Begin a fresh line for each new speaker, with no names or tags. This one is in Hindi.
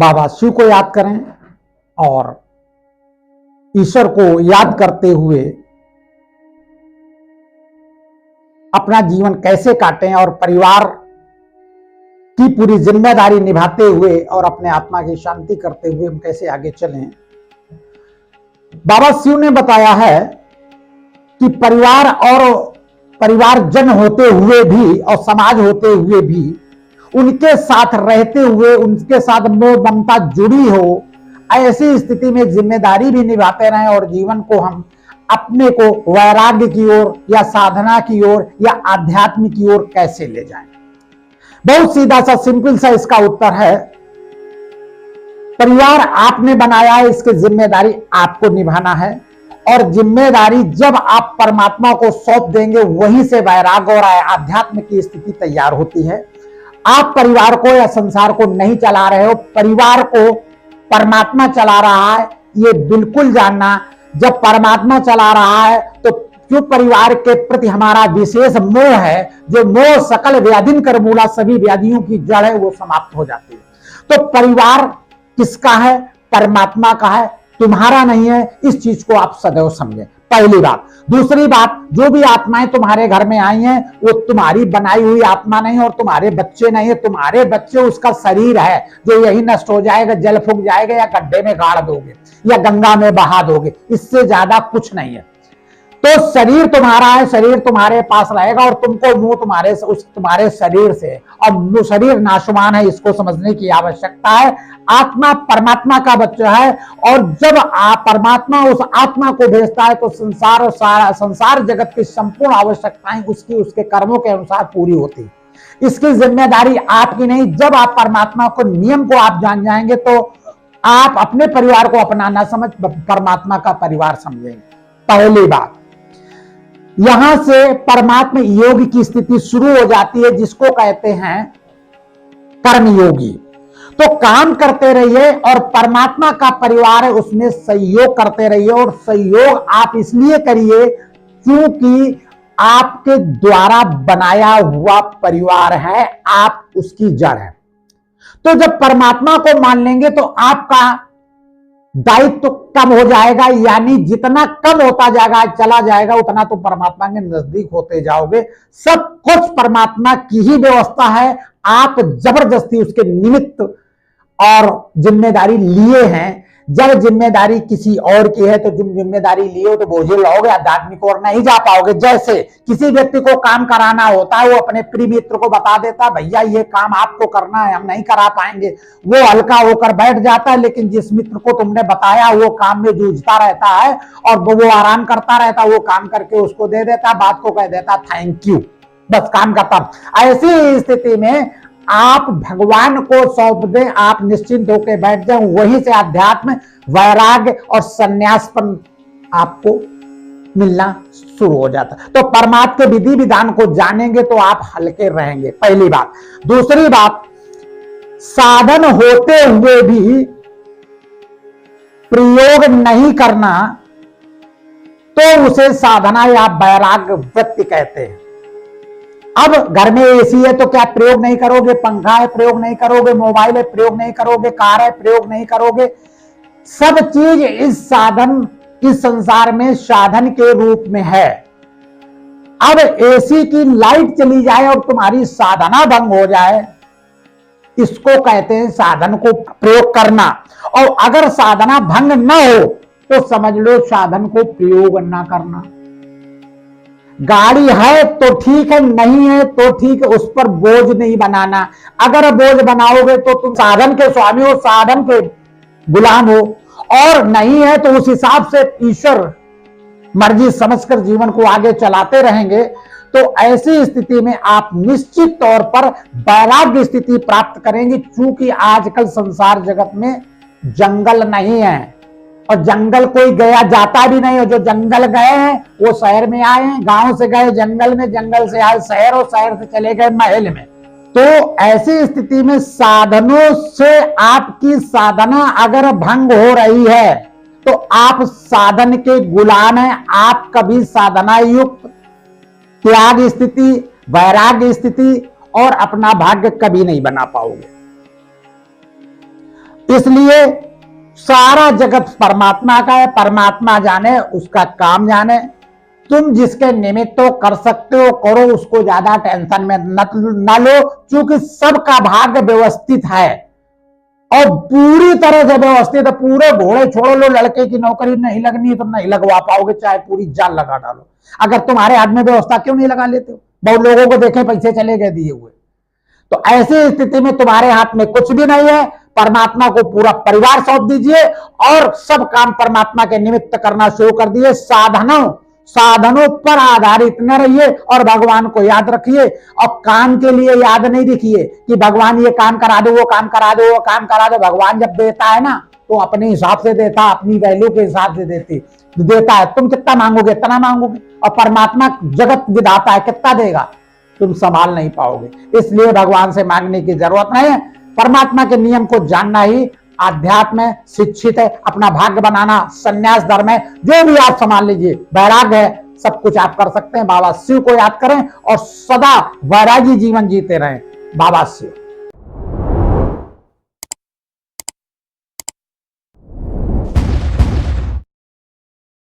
बाबा शिव को याद करें और ईश्वर को याद करते हुए अपना जीवन कैसे काटें और परिवार की पूरी जिम्मेदारी निभाते हुए और अपने आत्मा की शांति करते हुए हम कैसे आगे चलें। बाबा शिव ने बताया है कि परिवार और परिवारजन होते हुए भी और समाज होते हुए भी उनके साथ रहते हुए उनके साथ मोह ममता जुड़ी हो, ऐसी स्थिति में जिम्मेदारी भी निभाते रहें और जीवन को हम अपने को वैराग्य की ओर या साधना की ओर या आध्यात्म की ओर कैसे ले जाएं। बहुत सीधा सा सिंपल सा इसका उत्तर है, परिवार आपने बनाया है, इसकी जिम्मेदारी आपको निभाना है और जिम्मेदारी जब आप परमात्मा को सौंप देंगे वहीं से वैराग्य और आध्यात्म की स्थिति तैयार होती है। आप परिवार को या संसार को नहीं चला रहे हो, परिवार को परमात्मा चला रहा है, ये बिल्कुल जानना। जब परमात्मा चला रहा है तो जो परिवार के प्रति हमारा विशेष मोह है, जो मोह सकल व्याधिन कर मूला, सभी व्याधियों की जड़ है, वो समाप्त हो जाती है। तो परिवार किसका है? परमात्मा का है, तुम्हारा नहीं है। इस चीज को आप सदैव समझें, पहली बात। दूसरी बात, जो भी आत्माएं तुम्हारे घर में आई हैं वो तुम्हारी बनाई हुई आत्मा नहीं और तुम्हारे बच्चे नहीं है। तुम्हारे बच्चे उसका शरीर है जो यही नष्ट हो जाएगा, जल फूक जाएगा या गड्ढे में गाड़ दोगे या गंगा में बहा दोगे, इससे ज्यादा कुछ नहीं है। तो शरीर तुम्हारा है, शरीर तुम्हारे पास रहेगा और तुमको मुंह तुम्हारे शरीर से, और शरीर नाशवान है, इसको समझने की आवश्यकता है। आत्मा परमात्मा का बच्चा है और जब परमात्मा उस आत्मा को भेजता है तो संसार और संसार जगत की संपूर्ण आवश्यकताएं उसके कर्मों के अनुसार पूरी होती है। इसकी जिम्मेदारी आपकी नहीं। जब आप परमात्मा को नियम को आप जान जाएंगे तो आप अपने परिवार को अपना ना समझ परमात्मा का परिवार समझेंगे। पहली बात, यहां से परमात्मा योग की स्थिति शुरू हो जाती है, जिसको कहते हैं कर्मयोगी। तो काम करते रहिए और परमात्मा का परिवार है उसमें सहयोग करते रहिए, और सहयोग आप इसलिए करिए क्योंकि आपके द्वारा बनाया हुआ परिवार है, आप उसकी जड़ है। तो जब परमात्मा को मान लेंगे तो आपका दायित्व तो कम हो जाएगा, यानी जितना कम होता जाएगा चला जाएगा उतना तो परमात्मा के नजदीक होते जाओगे। सब कुछ परमात्मा की ही व्यवस्था है, आप जबरदस्ती उसके निमित्त और जिम्मेदारी लिए हैं। जब जिम्मेदारी किसी और की है तो जिम्मेदारी लिए हो तो बोझिल रहोगे, आध्यात्मिक और नहीं जा पाओगे। जैसे किसी व्यक्ति को काम कराना होता है, वो अपने प्रिय मित्र को बता देता है भैया ये काम आपको करना है, हम नहीं करा पाएंगे, वो हल्का होकर बैठ जाता है। लेकिन जिस मित्र को तुमने बताया वो काम में जूझता रहता है और वो आराम करता रहता है, वो काम करके उसको दे देता, बात को कह देता थैंक यू, बस काम करता। ऐसी स्थिति में आप भगवान को सौंप दें, आप निश्चिंत होकर बैठ जाएं, वहीं से अध्यात्म, वैराग्य और संन्यासपन आपको मिलना शुरू हो जाता है। तो परमात्मा के विधि विधान को जानेंगे तो आप हल्के रहेंगे, पहली बात। दूसरी बात, साधन होते हुए भी प्रयोग नहीं करना तो उसे साधना या वैराग्य वृत्ति कहते हैं। अब घर में एसी है तो क्या प्रयोग नहीं करोगे? पंखा है प्रयोग नहीं करोगे? मोबाइल है प्रयोग नहीं करोगे? कार है प्रयोग नहीं करोगे? सब चीज इस संसार में साधन के रूप में है। अब एसी की लाइट चली जाए और तुम्हारी साधना भंग हो जाए, इसको कहते हैं साधन को प्रयोग करना। और अगर साधना भंग न हो तो समझ लो साधन को प्रयोग न करना। गाड़ी है तो ठीक है, नहीं है तो ठीक है, उस पर बोझ नहीं बनाना। अगर बोझ बनाओगे तो तुम साधन के स्वामी हो, साधन के गुलाम हो, और नहीं है तो उस हिसाब से ईश्वर मर्जी समझकर जीवन को आगे चलाते रहेंगे। तो ऐसी स्थिति में आप निश्चित तौर पर वैराग्य स्थिति प्राप्त करेंगे, क्योंकि आजकल संसार जगत में जंगल नहीं है और जंगल कोई गया जाता भी नहीं है। जो जंगल गए हैं वो शहर में आए हैं, गांव से गए जंगल में, जंगल से आए शहर और शहर से चले गए महल में। तो ऐसी स्थिति में साधनों से आपकी साधना अगर भंग हो रही है तो आप साधन के गुलाम हैं। आप कभी साधना युक्त त्याग स्थिति, वैराग्य स्थिति और अपना भाग्य कभी नहीं बना पाओगे। इसलिए सारा जगत परमात्मा का है, परमात्मा जाने, उसका काम जाने। तुम जिसके निमित्त तो कर सकते हो करो, उसको ज्यादा टेंशन में न लो, क्योंकि सबका भाग्य व्यवस्थित है और पूरी तरह से व्यवस्थित है। पूरे घोड़े छोड़ लो, लड़के की नौकरी नहीं लगनी है तो नहीं लगवा पाओगे, चाहे पूरी जान लगा डालो। अगर तुम्हारे हाथ में व्यवस्था क्यों नहीं लगा लेते हो? बहुत लोगों को देखे पैसे चले गए दिए हुए। तो ऐसी स्थिति में तुम्हारे हाथ में कुछ भी नहीं है, परमात्मा को पूरा परिवार सौंप दीजिए और सब काम परमात्मा के निमित्त करना शुरू कर दिए। साधनों पर आधारित न रहिए और भगवान को याद रखिए। और काम के लिए याद नहीं रखिए कि भगवान ये काम करा दो, वो काम करा दो, वो काम करा दो। भगवान जब देता है ना तो अपने हिसाब से देता, अपनी वैल्यू के हिसाब से देता है। तुम कितना मांगोगे इतना मांगोगे, और परमात्मा जगत विधाता है, कितना देगा तुम संभाल नहीं पाओगे। इसलिए भगवान से मांगने की जरूरत नहीं है। परमात्मा के नियम को जानना ही आध्यात्म में शिक्षित है। अपना भाग्य बनाना संन्यास धर्म है, जो भी आप संभाल लीजिए, वैराग्य है, सब कुछ आप कर सकते हैं। बाबा शिव को याद करें और सदा वैरागी जीवन जीते रहें। बाबा शिव।